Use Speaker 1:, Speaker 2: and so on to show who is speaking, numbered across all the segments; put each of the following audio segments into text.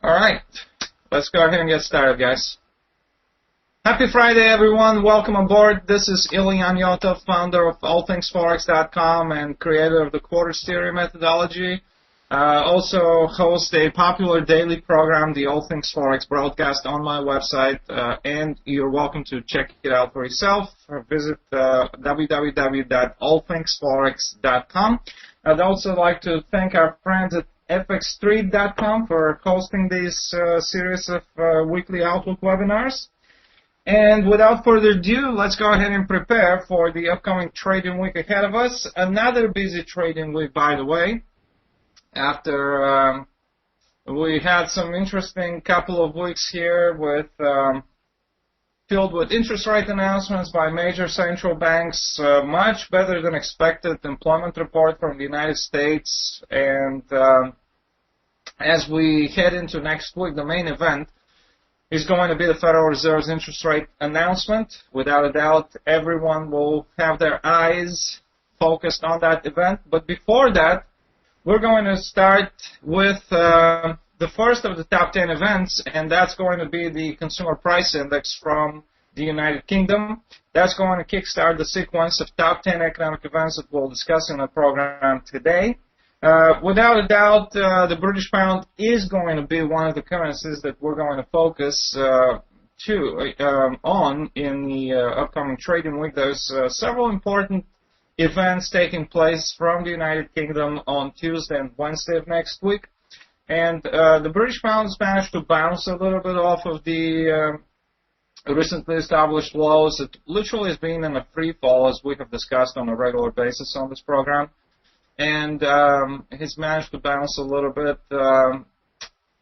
Speaker 1: All right, let's go ahead and get started, guys. Happy Friday, everyone. Welcome aboard. This is Ilian Yotov, founder of allthingsforex.com and creator of the quarter theory methodology. Also host a popular daily program, the All Things Forex broadcast, on my website, and you're welcome to check it out for yourself. Visit www.allthingsforex.com. I'd also like to thank our friends at fxstreet.com for hosting this series of weekly Outlook webinars. And without further ado, let's go ahead and prepare for the upcoming trading week ahead of us. Another busy trading week, by the way. After we had some interesting couple of weeks here with filled with interest rate announcements by major central banks, much better than expected employment report from the United States, and as we head into next week, the main event is going to be the Federal Reserve's interest rate announcement. Without a doubt, everyone will have their eyes focused on that event. But before that, we're going to start with the first of the top 10 events, and that's going to be the Consumer Price Index from the United Kingdom. That's going to kickstart the sequence of top 10 economic events that we'll discuss in the program today. Without a doubt, the British pound is going to be one of the currencies that we're going to focus on in the upcoming trading week. There's several important events taking place from the United Kingdom on Tuesday and Wednesday of next week. And the British pound's managed to bounce a little bit off of the recently established lows. It literally has been in a free fall, as we have discussed on a regular basis on this program. And he's managed to bounce a little bit.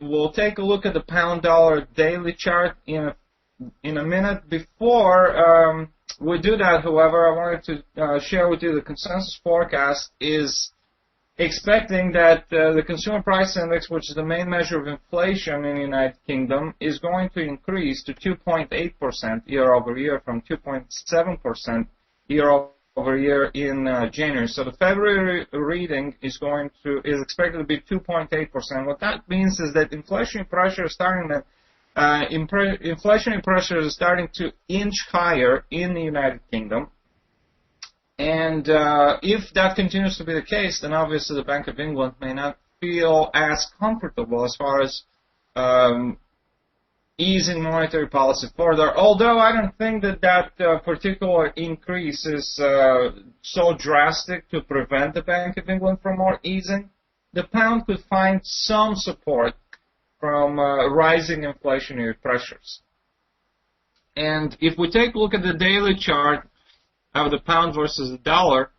Speaker 1: We'll take a look at the pound-dollar daily chart in a minute. Before we do that, however, I wanted to share with you the consensus forecast is expecting that the Consumer Price Index, which is the main measure of inflation in the United Kingdom, is going to increase to 2.8% year over year from 2.7% year over year in January. So the February reading is expected to be 2.8%. What that means is that inflationary pressure is starting to inch higher in the United Kingdom. And if that continues to be the case, then obviously the Bank of England may not feel as comfortable as far as easing monetary policy further. Although I don't think that particular increase is so drastic to prevent the Bank of England from more easing, the pound could find some support from rising inflationary pressures. And if we take a look at the daily chart of the pound versus the dollar,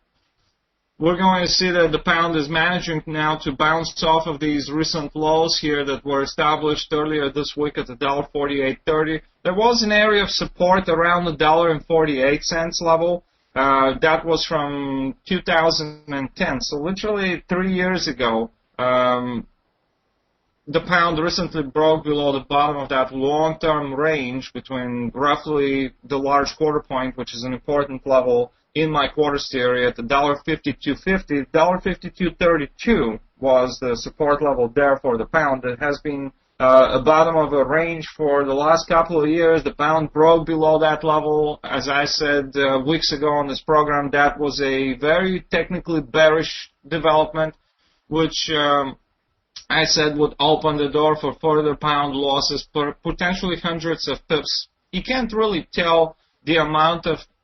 Speaker 1: we're going to see that the pound is managing now to bounce off of these recent lows here that were established earlier this week at the $1.4830. There was an area of support around the $1.48 level. That was from 2010. So literally 3 years ago, the pound recently broke below the bottom of that long-term range between roughly the large quarter point, which is an important level in my quarters theory, at the $1.5250. $1.5232 was the support level there for the pound. It has been a bottom of a range for the last couple of years. The pound broke below that level. As I said weeks ago on this program, that was a very technically bearish development, which I said would open the door for further pound losses, potentially hundreds of pips. You can't really tell the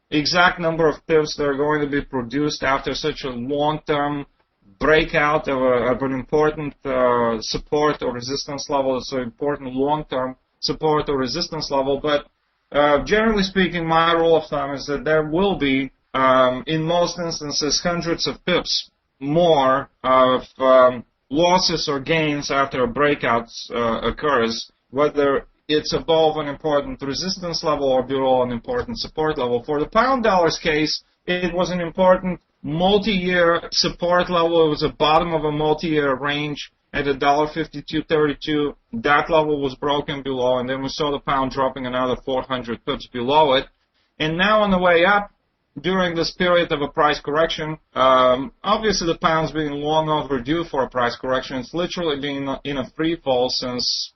Speaker 1: exact number of pips that are going to be produced after such a long-term breakout of an important support or resistance level. It's an important long-term support or resistance level. But generally speaking, my rule of thumb is that there will be, in most instances, hundreds of pips more of losses or gains after a breakout occurs, whether it's above an important resistance level or below an important support level. For the pound dollar's case, it was an important multi-year support level. It was the bottom of a multi-year range at $1.5232. That level was broken below, and then we saw the pound dropping another 400 pips below it. And now on the way up, during this period of a price correction, obviously the pound's been long overdue for a price correction. It's literally been in a free fall since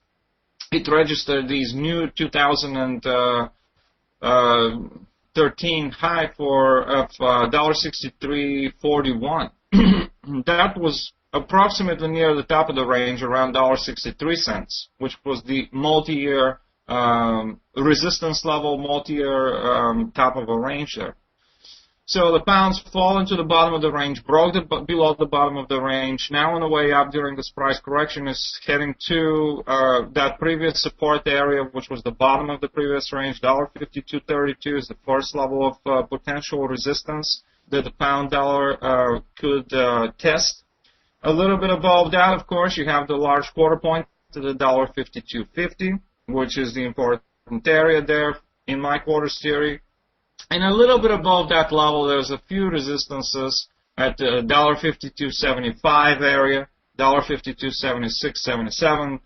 Speaker 1: it registered these new 2013 high of $1.6341. That was approximately near the top of the range, around $1.63, which was the multi-year resistance level, multi-year top of a range there. So the pound's fallen to the bottom of the range, broke below the bottom of the range. Now on the way up during this price correction is heading to that previous support area, which was the bottom of the previous range. $1.5232 is the first level of potential resistance that the pound dollar could test. A little bit above that, of course, you have the large quarter point to the $1.5250, which is the important area there in my quarters theory. And a little bit above that level, there's a few resistances at the $1.5275 area, $1.5276, 77.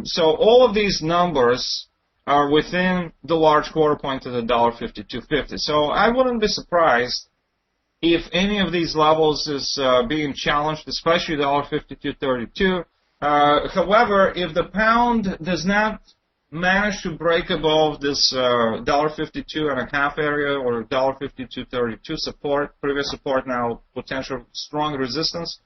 Speaker 1: So all of these numbers are within the large quarter point to the $1.5250. So I wouldn't be surprised if any of these levels is being challenged, especially the $1.5232. However, if the pound does not manage to break above this $1.52.5 area or $1.5232 support, previous support, now potential strong resistance,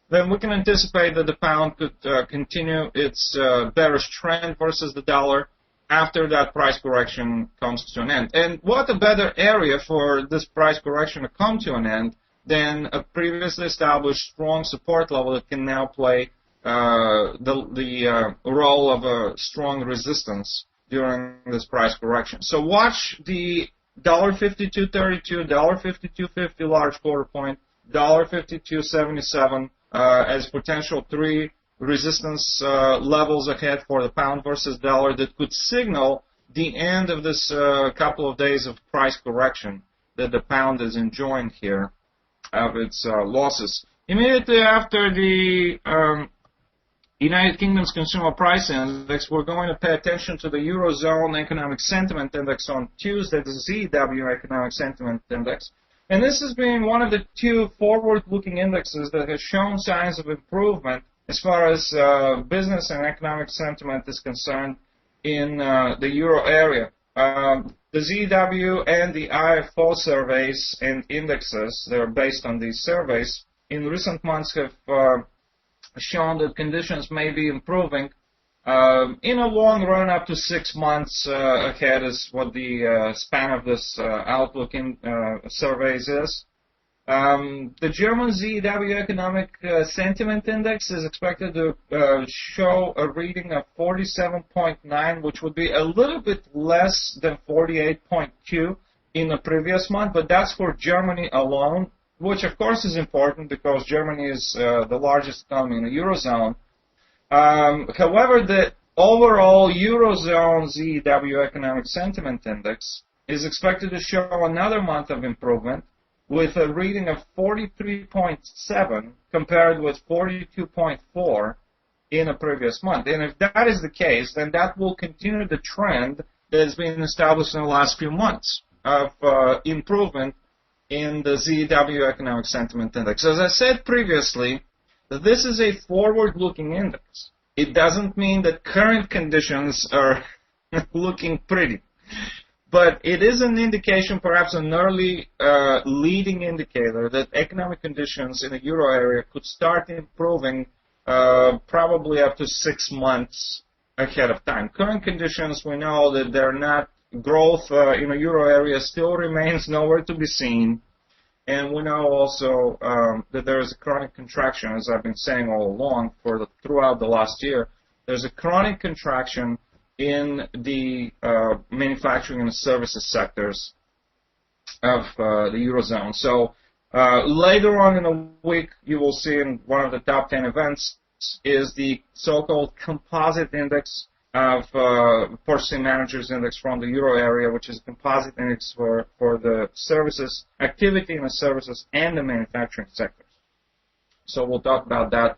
Speaker 1: then we can anticipate that the pound could continue its bearish trend versus the dollar after that price correction comes to an end. And what a better area for this price correction to come to an end than a previously established strong support level that can now play the role of a strong resistance during this price correction. So watch the $1.5232, $1.5250 large quarter point, $1.5277 as potential three resistance levels ahead for the pound versus dollar that could signal the end of this couple of days of price correction that the pound is enjoying here of its losses. Immediately after the United Kingdom's Consumer Price Index, we're going to pay attention to the Eurozone Economic Sentiment Index on Tuesday, the ZEW Economic Sentiment Index. And this has been one of the two forward-looking indexes that has shown signs of improvement as far as business and economic sentiment is concerned in the euro area. The ZEW and the IFO surveys and indexes that are based on these surveys in recent months have shown that conditions may be improving in a long run up to 6 months ahead is what the span of this outlook in surveys is. The German ZEW Economic Sentiment Index is expected to show a reading of 47.9, which would be a little bit less than 48.2 in the previous month, but that's for Germany alone, which of course is important because Germany is the largest economy in the Eurozone. However, the overall Eurozone ZEW Economic Sentiment Index is expected to show another month of improvement with a reading of 43.7 compared with 42.4 in a previous month. And if that is the case, then that will continue the trend that has been established in the last few months of improvement in the ZEW Economic Sentiment Index. As I said previously, this is a forward-looking index. It doesn't mean that current conditions are looking pretty. But it is an indication, perhaps an early leading indicator, that economic conditions in the euro area could start improving probably up to 6 months ahead of time. Current conditions, we know that they're not, growth in the euro area still remains nowhere to be seen. And we know also that there is a chronic contraction, as I've been saying all along throughout the last year. There's a chronic contraction in the manufacturing and services sectors of the Eurozone. So later on in the week, you will see in one of the top 10 events is the so-called composite index of Purchasing Managers Index from the Euro area, which is a composite index for the services, activity in the services and the manufacturing sectors. So we'll talk about that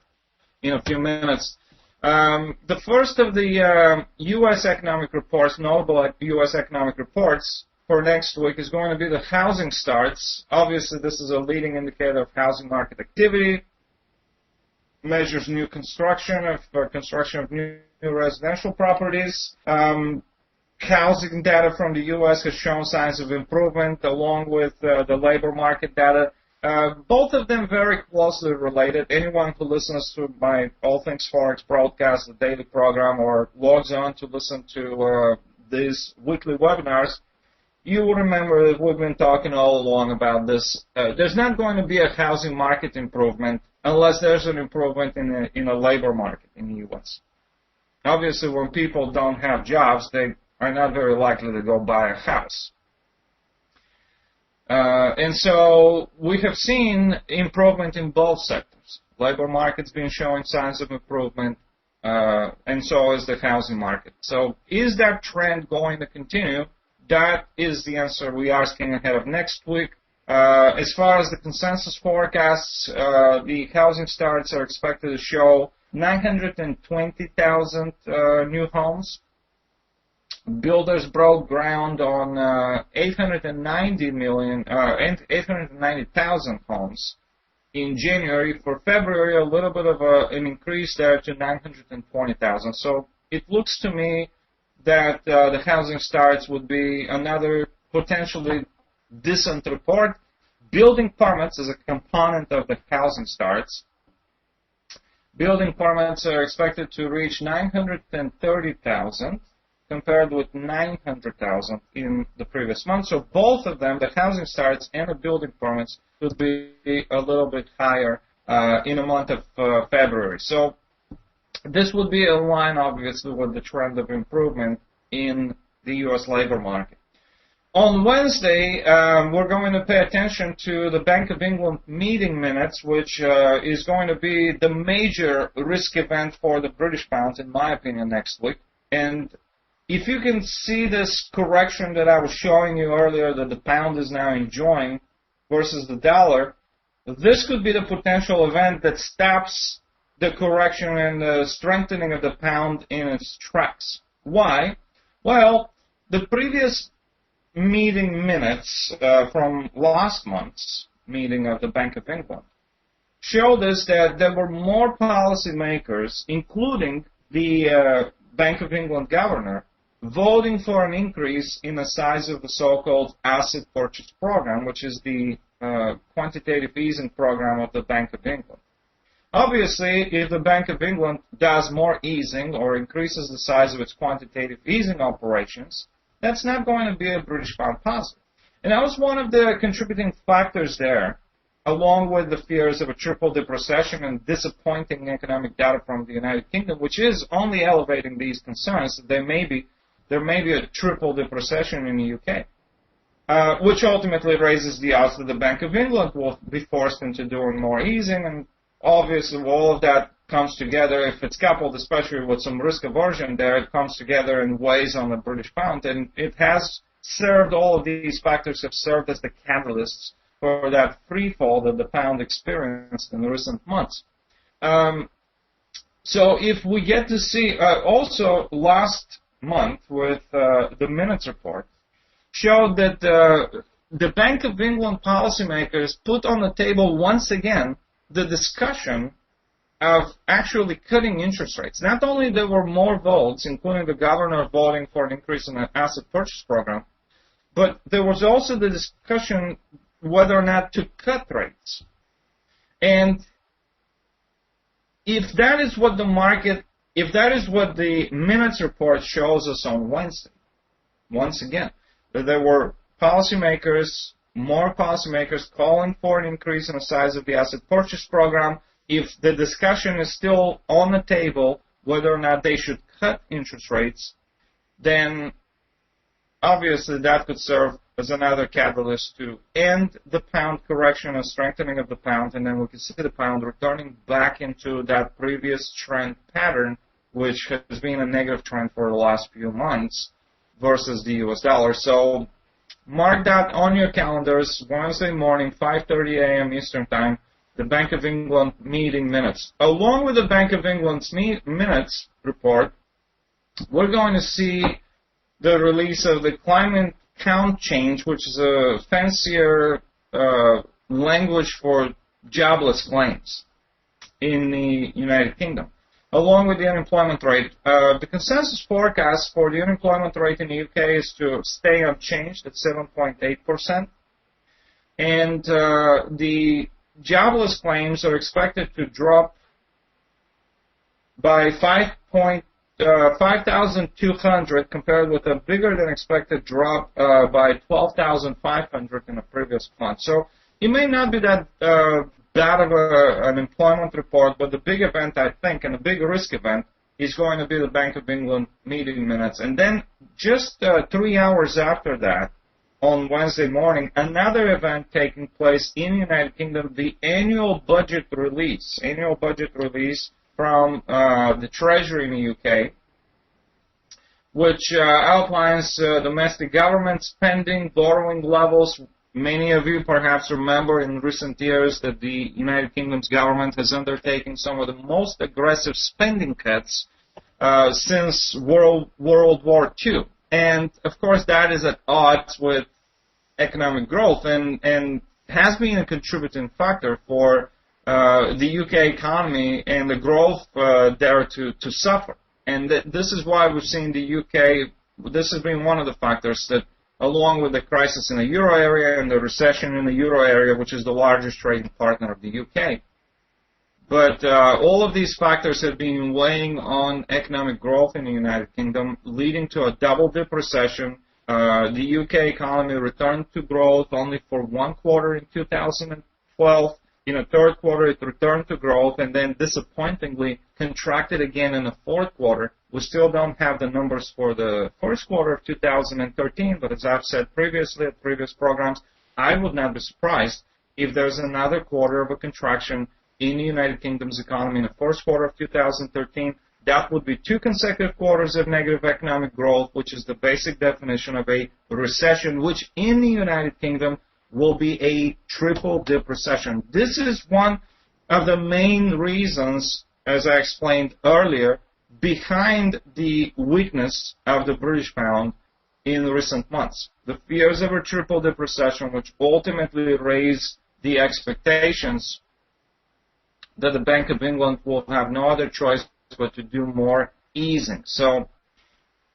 Speaker 1: in a few minutes. The first of the U.S. economic reports, notable U.S. economic reports for next week is going to be the housing starts. Obviously, this is a leading indicator of housing market activity. measures new construction of new residential properties. Housing data from the U.S. has shown signs of improvement, along with the labor market data. Both of them very closely related. Anyone who listens to my All Things Forex broadcast, the daily program, or logs on to listen to these weekly webinars, you will remember that we've been talking all along about this. There's not going to be a housing market improvement unless there's an improvement in a labor market in the U.S. Obviously, when people don't have jobs, they are not very likely to go buy a house. And so we have seen improvement in both sectors. Labor market's been showing signs of improvement, and so is the housing market. So is that trend going to continue? That is the answer we're asking ahead of next week. As far as the consensus forecasts, the housing starts are expected to show 920,000 new homes. Builders broke ground on 890,000 homes in January. For February, a little bit of an increase there to 920,000. So it looks to me that the housing starts would be another potentially decent report. Building permits is a component of the housing starts. Building permits are expected to reach 930,000 compared with 900,000 in the previous month. So both of them, the housing starts and the building permits, could be a little bit higher in the month of February. So this would be in line, obviously, with the trend of improvement in the U.S. labor market. On Wednesday, we're going to pay attention to the Bank of England meeting minutes, which is going to be the major risk event for the British pound, in my opinion, next week. And if you can see this correction that I was showing you earlier that the pound is now enjoying versus the dollar, this could be the potential event that stops the correction and the strengthening of the pound in its tracks. Why? Well, the previous meeting minutes from last month's meeting of the Bank of England showed us that there were more policymakers, including the Bank of England governor, voting for an increase in the size of the so-called asset purchase program, which is the quantitative easing program of the Bank of England. Obviously, if the Bank of England does more easing or increases the size of its quantitative easing operations, that's not going to be a British pound positive. And that was one of the contributing factors there, along with the fears of a triple-dip recession and disappointing economic data from the United Kingdom, which is only elevating these concerns that there may be a triple-dip recession in the UK, which ultimately raises the odds that the Bank of England will be forced into doing more easing. And obviously, all of that comes together. If it's coupled, especially with some risk aversion there, it comes together and weighs on the British pound. And it has served, all of these factors have served as the catalysts for that free fall that the pound experienced in the recent months. So if we get to see, also last month with the minutes report, showed that the Bank of England policymakers put on the table once again the discussion of actually cutting interest rates. Not only there were more votes, including the governor voting for an increase in the asset purchase program, but there was also the discussion whether or not to cut rates. And if that is what the market, if that is what the minutes report shows us on Wednesday, once again, that there were policymakers, more policymakers calling for an increase in the size of the asset purchase program, if the discussion is still on the table whether or not they should cut interest rates, then obviously that could serve as another catalyst to end the pound correction and strengthening of the pound, and then we can see the pound returning back into that previous trend pattern, which has been a negative trend for the last few months versus the US dollar. So mark that on your calendars, Wednesday morning, 5:30 a.m. Eastern Time, the Bank of England meeting minutes. Along with the Bank of England's minutes report, we're going to see the release of the climate count change, which is a fancier language for jobless claims. in the United Kingdom, along with the unemployment rate. The consensus forecast for the unemployment rate in the UK is to stay unchanged at 7.8%, and the jobless claims are expected to drop by 5,200 compared with a bigger than expected drop by 12,500 in the previous month. So it may not be that bad of an employment report, but the big event, I think, and the big risk event is going to be the Bank of England meeting minutes. And then just 3 hours after that, on Wednesday morning, another event taking place in the United Kingdom, the annual budget release from the Treasury in the UK, which outlines domestic government spending, borrowing levels. Many of you perhaps remember in recent years that the United Kingdom's government has undertaken some of the most aggressive spending cuts since World War II. And, of course, that is at odds with economic growth and has been a contributing factor for the UK economy and the growth there to suffer. And this is why we've seen the UK, this has been one of the factors that, along with the crisis in the euro area and the recession in the euro area, which is the largest trading partner of the UK. But all of these factors have been weighing on economic growth in the United Kingdom, leading to a double-dip recession. The UK economy returned to growth only for one quarter in 2012. In the third quarter, it returned to growth, and then disappointingly contracted again in the fourth quarter. We still don't have the numbers for the first quarter of 2013, but as I've said previously at previous programs, I would not be surprised if there's another quarter of a contraction in the United Kingdom's economy in the first quarter of 2013. That would be 2 consecutive quarters of negative economic growth, which is the basic definition of a recession, which in the United Kingdom will be a triple-dip recession. This is one of the main reasons, as I explained earlier, behind the weakness of the British pound in recent months. The fears of a triple-dip recession, which ultimately raise the expectations that the Bank of England will have no other choice but to do more easing. So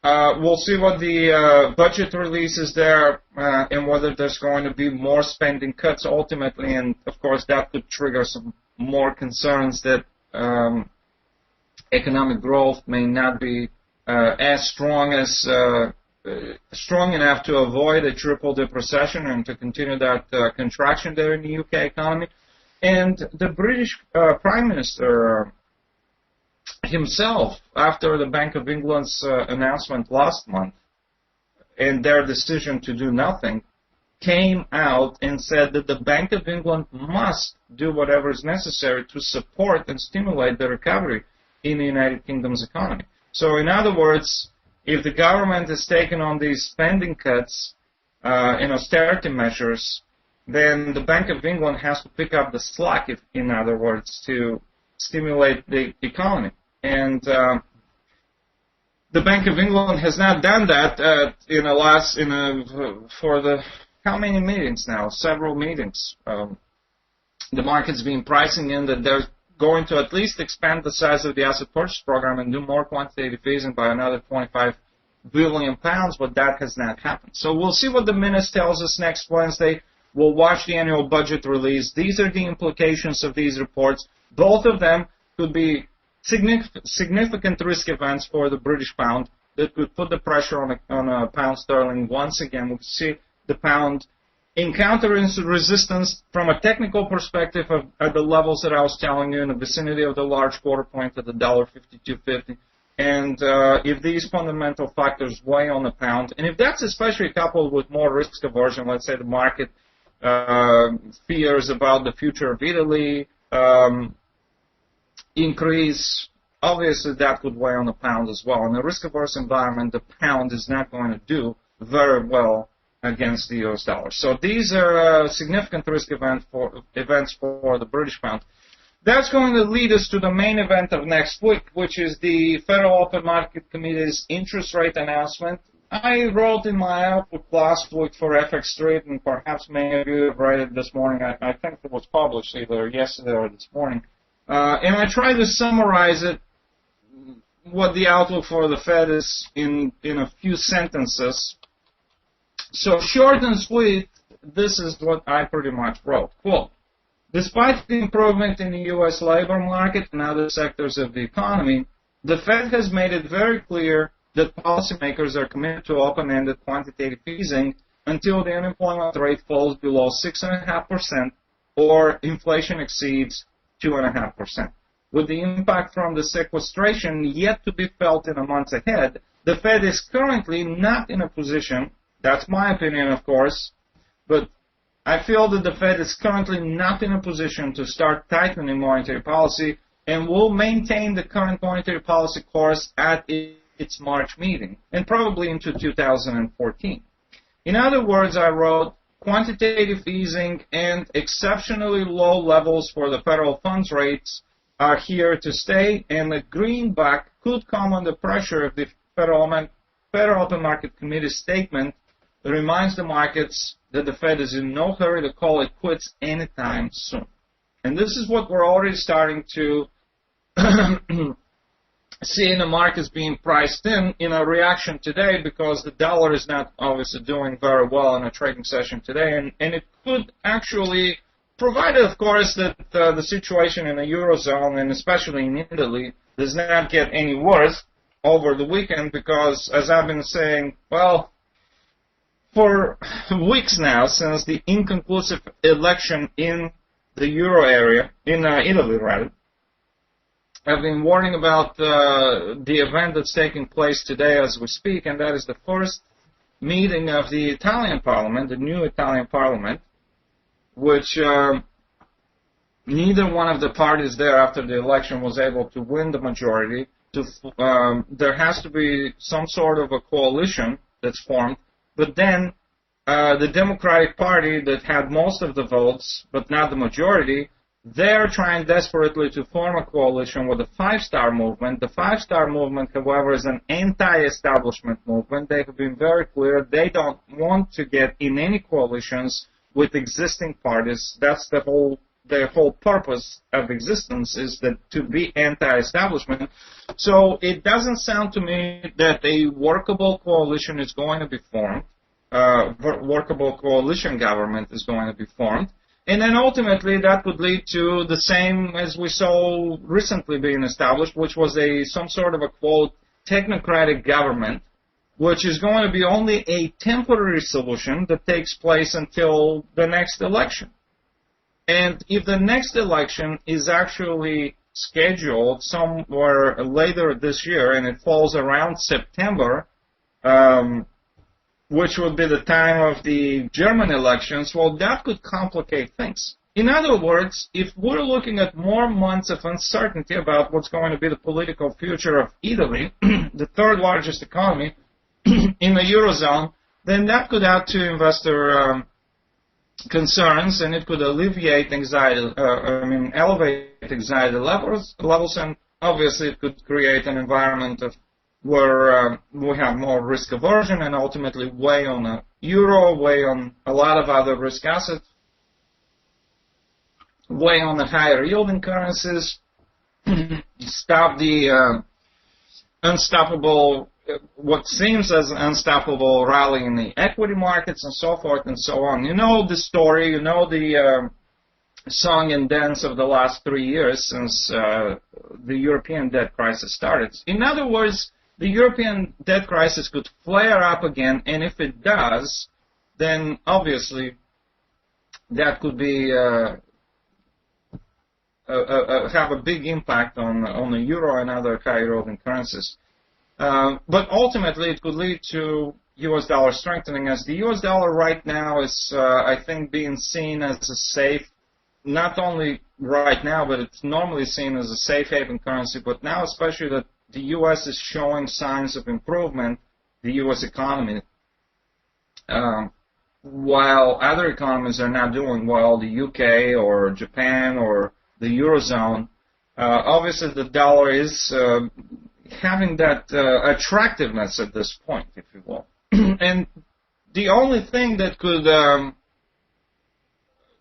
Speaker 1: we'll see what the budget release is there and whether there's going to be more spending cuts ultimately, and of course that could trigger some more concerns that economic growth may not be as strong enough to avoid a triple-dip recession and to continue that contraction there in the UK economy. And the British Prime Minister himself, after the Bank of England's announcement last month and their decision to do nothing, came out and said that the Bank of England must do whatever is necessary to support and stimulate the recovery in the United Kingdom's economy. So in other words, if the government has taken on these spending cuts and austerity measures, then the Bank of England has to pick up the slack, in other words, to stimulate the economy. And the Bank of England has not done that for how many meetings now? Several meetings. The market's been pricing in that they're going to at least expand the size of the asset purchase program and do more quantitative easing by another £25 billion, but that has not happened. So we'll see what the minutes tells us next Wednesday. We'll watch the annual budget release. These are the implications of these reports. Both of them could be significant risk events for the British pound that could put the pressure on a pound sterling once again. We'll see the pound encountering resistance from a technical perspective at the levels that I was telling you, in the vicinity of the large quarter point at the $1.5250. And if these fundamental factors weigh on the pound, and if that's especially coupled with more risk aversion, let's say the market fears about the future of Italy increase, obviously that could weigh on the pound as well. In a risk-averse environment, the pound is not going to do very well against the US dollar. So these are significant risk events for the British pound. That's going to lead us to the main event of next week, which is the Federal Open Market Committee's interest rate announcement. I wrote in my outlook last week for FX Street, and perhaps many of you have read it this morning. I think it was published either yesterday or this morning. And I try to summarize it, what the outlook for the Fed is in a few sentences. So short and sweet, this is what I pretty much wrote. Quote, despite the improvement in the U.S. labor market and other sectors of the economy, the Fed has made it very clear that policymakers are committed to open-ended quantitative easing until the unemployment rate falls below 6.5% or inflation exceeds 2.5%. With the impact from the sequestration yet to be felt in the months ahead, the Fed is currently not in a position, that's my opinion of course, but I feel that the Fed is currently not in a position to start tightening monetary policy and will maintain the current monetary policy course at its March meeting and probably into 2014. In other words, I wrote, quantitative easing and exceptionally low levels for the federal funds rates are here to stay, and the greenback could come under pressure if the Federal Open Market Committee's statement reminds the markets that the Fed is in no hurry to call it quits anytime soon. And this is what we're already starting to see in the markets being priced in a reaction today, because the dollar is not obviously doing very well in a trading session today, and it could actually, provided of course that the situation in the Eurozone and especially in Italy does not get any worse over the weekend, because as I've been saying, well, for weeks now, since the inconclusive election in the Euro area, in Italy rather, I've been warning about the event that's taking place today as we speak, and that is the first meeting of the Italian Parliament, the new Italian Parliament, which neither one of the parties there after the election was able to win the majority. There has to be some sort of a coalition that's formed, but then the Democratic Party that had most of the votes, but not the majority, they're trying desperately to form a coalition with the Five-Star Movement. The Five-Star Movement, however, is an anti-establishment movement. They have been very clear. They don't want to get in any coalitions with existing parties. That's their whole purpose of existence, is that to be anti-establishment. So it doesn't sound to me that a workable coalition is going to be formed. Workable coalition government is going to be formed. And then ultimately that would lead to the same as we saw recently being established, which was some sort of a, quote, technocratic government, which is going to be only a temporary solution that takes place until the next election. And if the next election is actually scheduled somewhere later this year and it falls around September, which would be the time of the German elections, well, that could complicate things. In other words, if we're looking at more months of uncertainty about what's going to be the political future of Italy, the third largest economy in the Eurozone, then that could add to investor concerns, and it could alleviate anxiety, elevate anxiety levels, and obviously it could create an environment of where we have more risk aversion and ultimately weigh on the euro, weigh on a lot of other risk assets, weigh on the higher yielding currencies, stop the unstoppable, what seems as an unstoppable rally in the equity markets and so forth and so on. You know the story, you know the song and dance of the last 3 years since the European debt crisis started. In other words, the European debt crisis could flare up again, and if it does, then obviously that could be have a big impact on the euro and other high-yielding currencies. But ultimately, it could lead to U.S. dollar strengthening, as the U.S. dollar right now is, I think, being seen as a safe, not only right now, but it's normally seen as a safe haven currency, but now especially that the U.S. is showing signs of improvement, the U.S. economy, while other economies are not doing well, the U.K. or Japan or the Eurozone. Obviously, the dollar is having that attractiveness at this point, if you will. And the only thing that could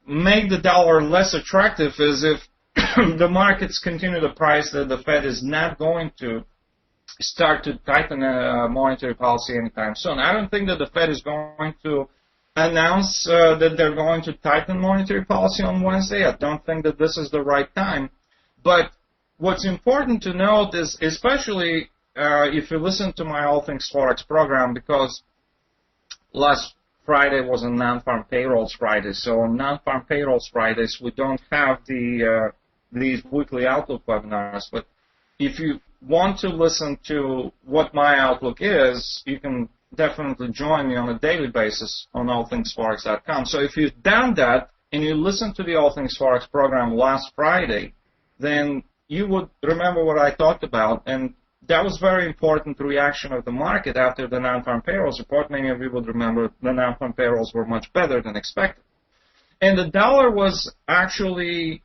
Speaker 1: make the dollar less attractive is if the markets continue to price that the Fed is not going to start to tighten monetary policy anytime soon. I don't think that the Fed is going to announce that they're going to tighten monetary policy on Wednesday. I don't think that this is the right time. But what's important to note is, especially if you listen to my All Things Forex program, because last Friday was a non-farm payrolls Friday, so on non-farm payrolls Fridays we don't have these weekly outlook webinars. But if you want to listen to what my outlook is, you can definitely join me on a daily basis on allthingsforex.com. So if you've done that and you listened to the All Things Forex program last Friday, then you would remember what I talked about, and that was very important reaction of the market after the non-farm payrolls report. Many of you would remember the non-farm payrolls were much better than expected. And the dollar was actually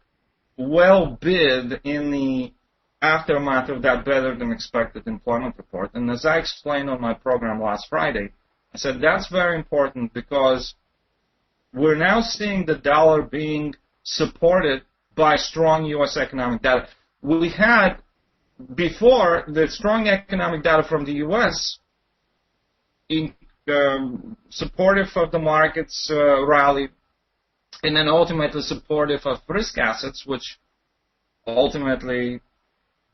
Speaker 1: well bid in the aftermath of that better than expected employment report. And as I explained on my program last Friday, I said that's very important because we're now seeing the dollar being supported by strong U.S. economic data. We had before the strong economic data from the U.S. Supportive of the markets rally, and then ultimately supportive of risk assets, which ultimately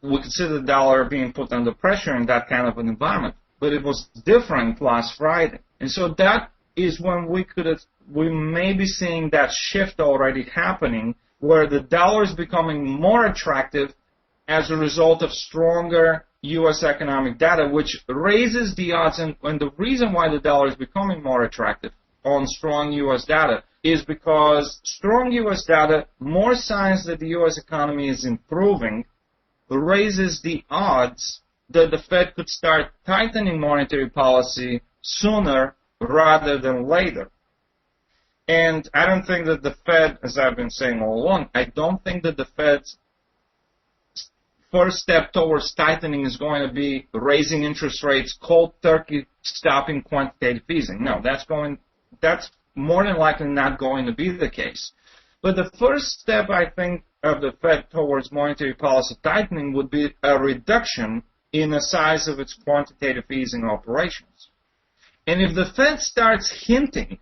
Speaker 1: we could see the dollar being put under pressure in that kind of an environment. But it was different last Friday. And so that is when we may be seeing that shift already happening, where the dollar is becoming more attractive as a result of stronger U.S. economic data, which raises the odds. And the reason why the dollar is becoming more attractive on strong U.S. data is because strong U.S. data, more signs that the U.S. economy is improving, raises the odds that the Fed could start tightening monetary policy sooner rather than later. And I don't think that the Fed, as I've been saying all along, I don't think that the Fed's first step towards tightening is going to be raising interest rates, cold turkey stopping quantitative easing. No, that's more than likely not going to be the case. But the first step, I think, of the Fed towards monetary policy tightening would be a reduction in the size of its quantitative easing operations. And if the Fed starts hinting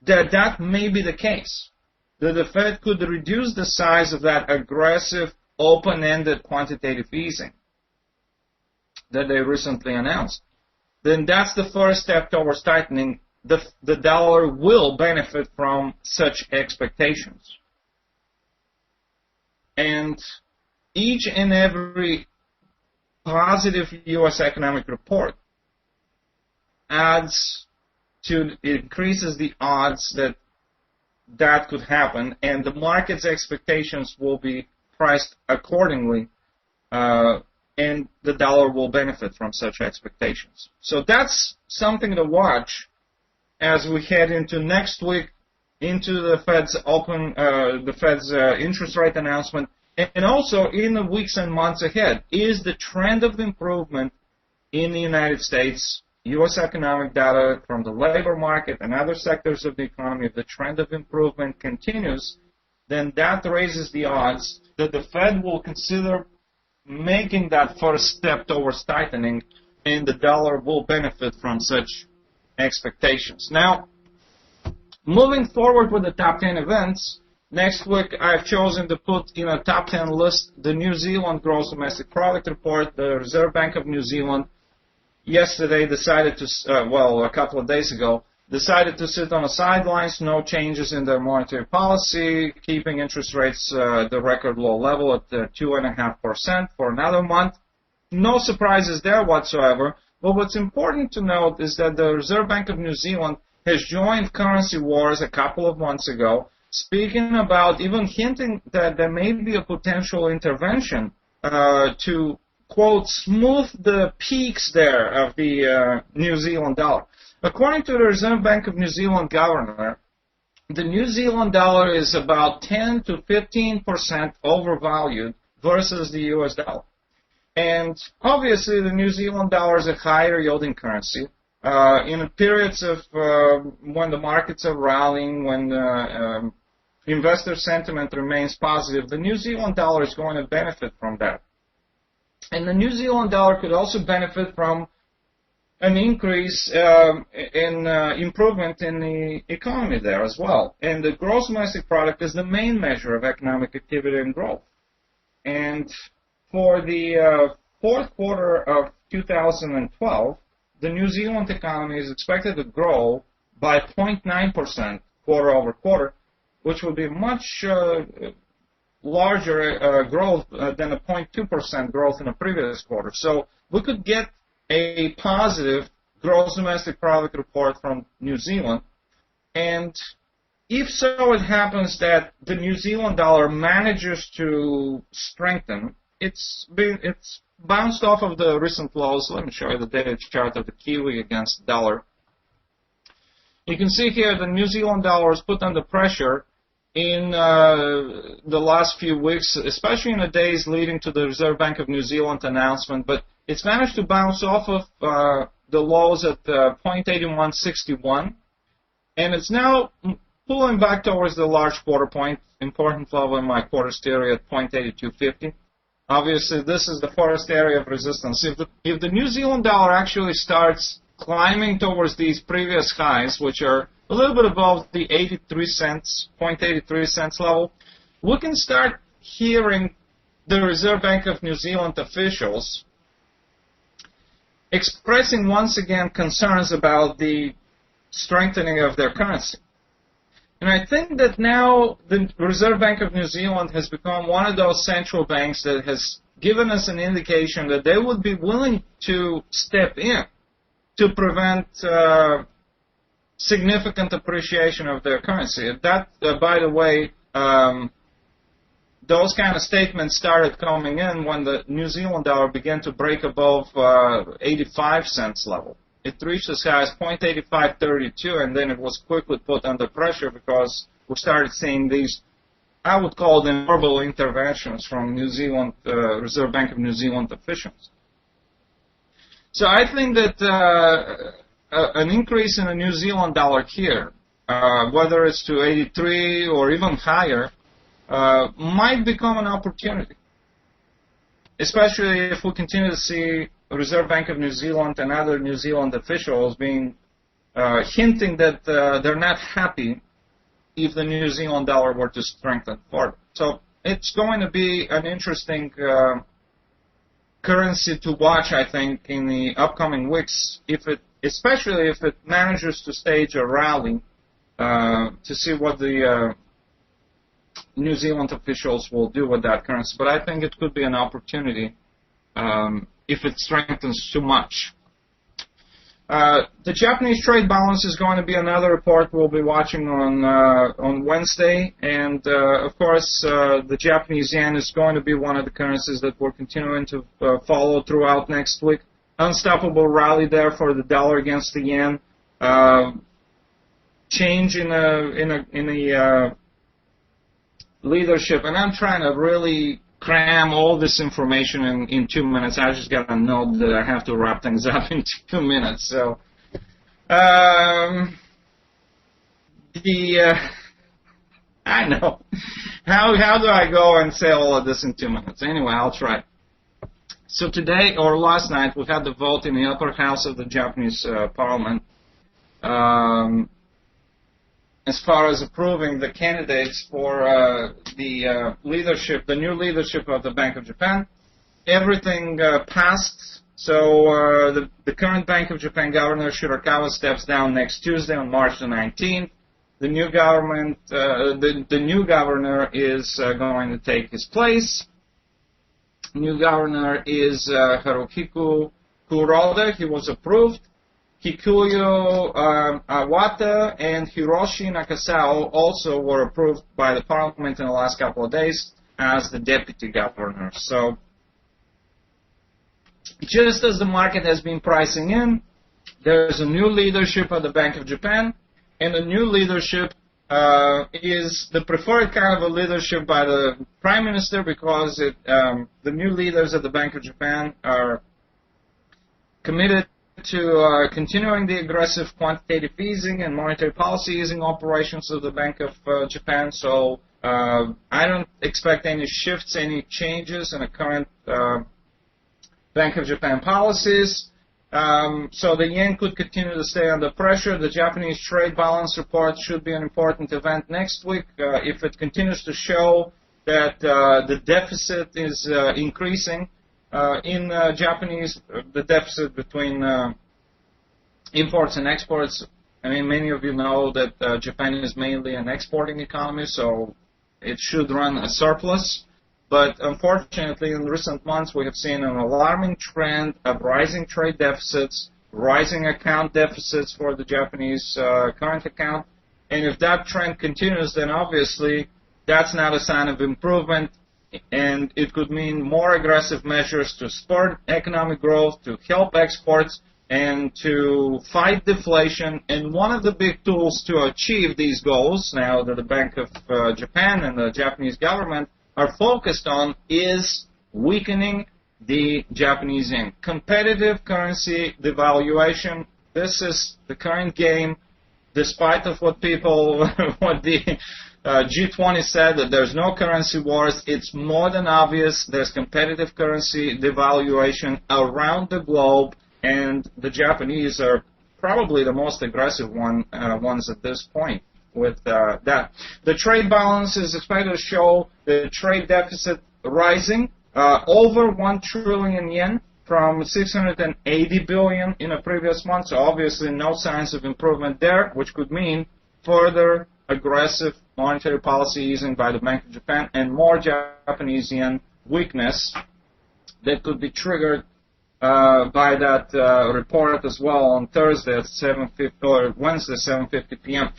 Speaker 1: that that may be the case, that the Fed could reduce the size of that aggressive, open-ended quantitative easing that they recently announced, then that's the first step towards tightening. The dollar will benefit from such expectations. And each and every positive U.S. economic report increases the odds that that could happen, and the market's expectations will be priced accordingly, and the dollar will benefit from such expectations. So that's something to watch as we head into next week, into the Fed's interest rate announcement, and also in the weeks and months ahead. Is the trend of improvement in the United States, U.S. economic data from the labor market and other sectors of the economy, if the trend of improvement continues, then that raises the odds that the Fed will consider making that first step towards tightening, and the dollar will benefit from such expectations. Now, moving forward with the top 10 events, next week I've chosen to put in a top 10 list the New Zealand Gross Domestic Product report. The Reserve Bank of New Zealand yesterday decided to, a couple of days ago, decided to sit on the sidelines, no changes in their monetary policy, keeping interest rates at the record low level at 2.5% for another month. No surprises there whatsoever. But what's important to note is that the Reserve Bank of New Zealand has joined currency wars a couple of months ago, speaking about, even hinting that there may be a potential intervention to, quote, smooth the peaks there of the New Zealand dollar. According to the Reserve Bank of New Zealand governor, the New Zealand dollar is about 10 to 15% overvalued versus the U.S. dollar. And obviously, the New Zealand dollar is a higher yielding currency. In periods of when the markets are rallying, when investor sentiment remains positive, the New Zealand dollar is going to benefit from that. And the New Zealand dollar could also benefit from an increase in improvement in the economy there as well. And the gross domestic product is the main measure of economic activity and growth. And for the fourth quarter of 2012, the New Zealand economy is expected to grow by 0.9% quarter over quarter, which would be much larger growth than a 0.2% growth in the previous quarter. So we could get a positive gross domestic product report from New Zealand. And if so, it happens that the New Zealand dollar manages to strengthen. It's bounced off of the recent lows. Let me show you the daily chart of the Kiwi against the dollar. You can see here the New Zealand dollar is put under pressure in the last few weeks, especially in the days leading to the Reserve Bank of New Zealand announcement, but it's managed to bounce off of the lows at 0.8161, and it's now pulling back towards the large quarter point, important level in my quarters theory at 0.8250. Obviously, this is the farthest area of resistance. If the New Zealand dollar actually starts climbing towards these previous highs, which are a little bit above the 83 cents, 0.83 cents level, we can start hearing the Reserve Bank of New Zealand officials expressing once again concerns about the strengthening of their currency. And I think that now the Reserve Bank of New Zealand has become one of those central banks that has given us an indication that they would be willing to step in to prevent significant appreciation of their currency. That, by the way, those kind of statements started coming in when the New Zealand dollar began to break above 85 cents level. It reached as high as 0.8532, and then it was quickly put under pressure because we started seeing these, I would call them verbal interventions from New Zealand, Reserve Bank of New Zealand officials. So I think that an increase in the New Zealand dollar here, whether it's to 83 or even higher, might become an opportunity, especially if we continue to see Reserve Bank of New Zealand and other New Zealand officials being hinting that they're not happy if the New Zealand dollar were to strengthen further. So it's going to be an interesting currency to watch, I think, in the upcoming weeks, especially if it manages to stage a rally to see what the New Zealand officials will do with that currency. But I think it could be an opportunity if it strengthens too much. The Japanese trade balance is going to be another report we'll be watching on Wednesday, and of course the Japanese yen is going to be one of the currencies that we're continuing to follow throughout next week. Unstoppable rally there for the dollar against the yen. Change in the leadership, and I'm trying to really cram all this information in 2 minutes. I just got a note that I have to wrap things up in 2 minutes. So, I know. How do I go and say all of this in 2 minutes? Anyway, I'll try. So today, or last night, we had the vote in the upper house of the Japanese parliament as far as approving the candidates for the leadership, the new leadership of the Bank of Japan. Everything passed. So the current Bank of Japan governor Shirakawa steps down next Tuesday on March the 19th. The new government, the new governor is going to take his place. New governor is Haruhiko Kuroda. He was approved. Hikuyo Awata and Hiroshi Nakasao also were approved by the parliament in the last couple of days as the deputy governors. So, just as the market has been pricing in, there's a new leadership of the Bank of Japan, and the new leadership is the preferred kind of a leadership by the Prime Minister because the new leaders of the Bank of Japan are committed to continuing the aggressive quantitative easing and monetary policy easing operations of the Bank of Japan. So I don't expect any shifts, any changes in the current Bank of Japan policies. So the yen could continue to stay under pressure. The Japanese trade balance report should be an important event next week. If it continues to show that the deficit is increasing in Japanese, the deficit between imports and exports. I mean, many of you know that Japan is mainly an exporting economy, so it should run a surplus. But unfortunately, in recent months, we have seen an alarming trend of rising trade deficits, rising account deficits for the Japanese current account. And if that trend continues, then obviously that's not a sign of improvement, and it could mean more aggressive measures to spur economic growth, to help exports, and to fight deflation. And one of the big tools to achieve these goals, now that the Bank of Japan and the Japanese government are focused on, is weakening the Japanese yen. Competitive currency devaluation, this is the current game, despite of what people, what the G20 said, that there's no currency wars. It's more than obvious there's competitive currency devaluation around the globe, and the Japanese are probably the most aggressive ones at this point with that. The trade balance is expected to show the trade deficit rising over 1 trillion yen from 680 billion in a previous month. So obviously no signs of improvement there, which could mean further aggressive monetary policy easing by the Bank of Japan and more Japanese yen weakness that could be triggered by that report as well on Thursday at 7:50 or Wednesday 7:50 p.m.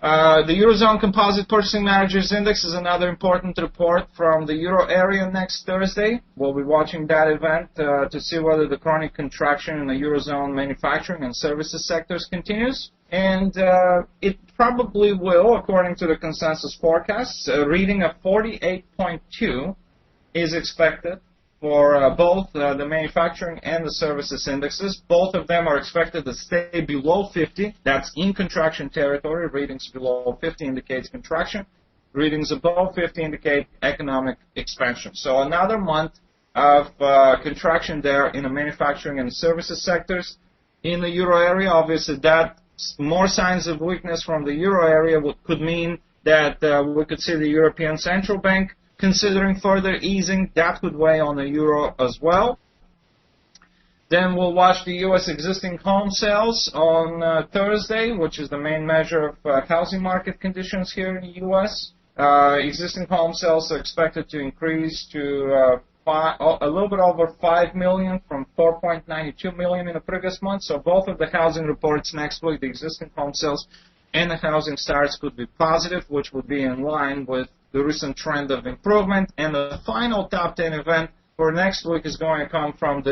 Speaker 1: The Eurozone Composite Purchasing Managers Index is another important report from the Euro area next Thursday. We'll be watching that event to see whether the chronic contraction in the Eurozone manufacturing and services sectors continues. And it probably will, according to the consensus forecasts. A reading of 48.2 is expected for both the manufacturing and the services indexes. Both of them are expected to stay below 50. That's in contraction territory. Readings below 50 indicates contraction. Readings above 50 indicate economic expansion. So another month of contraction there in the manufacturing and services sectors. In the euro area, obviously, that more signs of weakness from the euro area could mean that we could see the European Central Bank considering further easing. That could weigh on the euro as well. Then we'll watch the U.S. existing home sales on Thursday, which is the main measure of housing market conditions here in the U.S. Existing home sales are expected to increase to a little bit over 5 million from 4.92 million in the previous month. So both of the housing reports next week, the existing home sales and the housing starts, could be positive, which would be in line with the recent trend of improvement. And the final top 10 event for next week is going to come from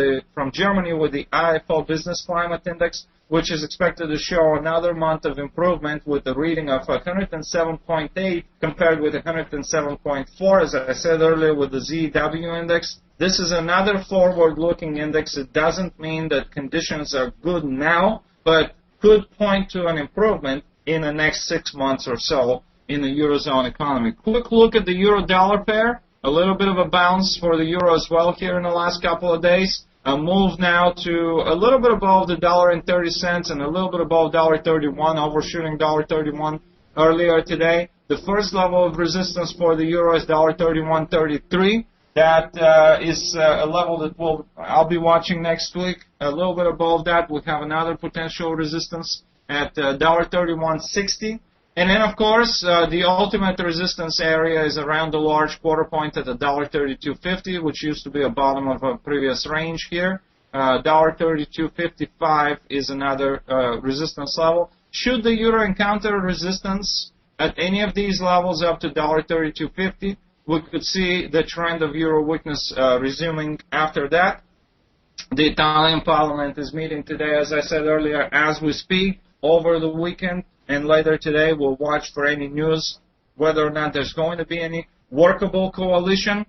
Speaker 1: Germany with the IFO Business Climate Index, which is expected to show another month of improvement with a reading of 107.8 compared with 107.4, as I said earlier, with the ZEW index. This is another forward-looking index. It doesn't mean that conditions are good now, but could point to an improvement in the next 6 months or so in the Eurozone economy. Quick look at the euro-dollar pair. A little bit of a bounce for the euro as well here in the last couple of days. A move now to a little bit above the $1.30 and a little bit above $1.31, overshooting $1.31 earlier today. The first level of resistance for the euro is $1.31.33. That is a level that I'll be watching next week. A little bit above that, we have another potential resistance at $1.31.60. And then, of course, the ultimate resistance area is around the large quarter point at $1.3250, which used to be a bottom of a previous range here. $1.3255 is another resistance level. Should the euro encounter resistance at any of these levels up to $1.3250, we could see the trend of euro weakness resuming after that. The Italian parliament is meeting today, as I said earlier, as we speak, over the weekend. And later today, we'll watch for any news whether or not there's going to be any workable coalition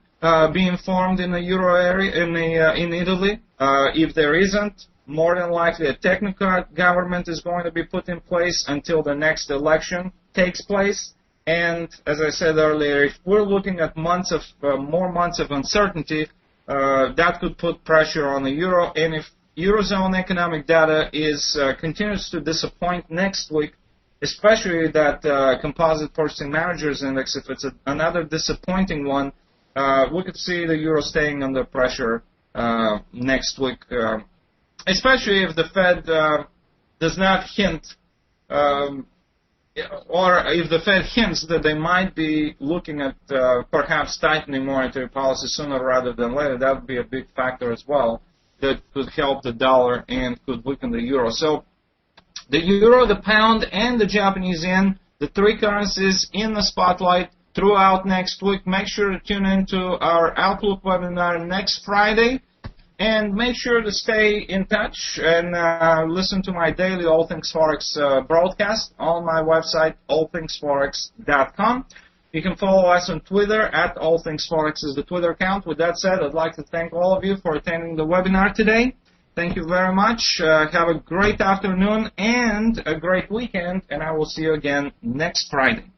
Speaker 1: being formed in the euro area in Italy. If there isn't, More than likely, a technical government is going to be put in place until the next election takes place. And as I said earlier, if we're looking at more months of uncertainty, that could put pressure on the euro. And if Eurozone economic data continues to disappoint next week, especially that composite purchasing managers index, if it's another disappointing one, we could see the euro staying under pressure next week, especially if the Fed does not hint, or if the Fed hints that they might be looking at perhaps tightening monetary policy sooner rather than later. That would be a big factor as well that could help the dollar and could weaken the euro. So the euro, the pound, and the Japanese yen, the three currencies in the spotlight throughout next week. Make sure to tune into our Outlook webinar next Friday. And make sure to stay in touch and listen to my daily All Things Forex broadcast on my website, allthingsforex.com. You can follow us on Twitter at All Things Forex is the Twitter account. With that said, I'd like to thank all of you for attending the webinar today. Thank you very much. Have a great afternoon and a great weekend, and I will see you again next Friday.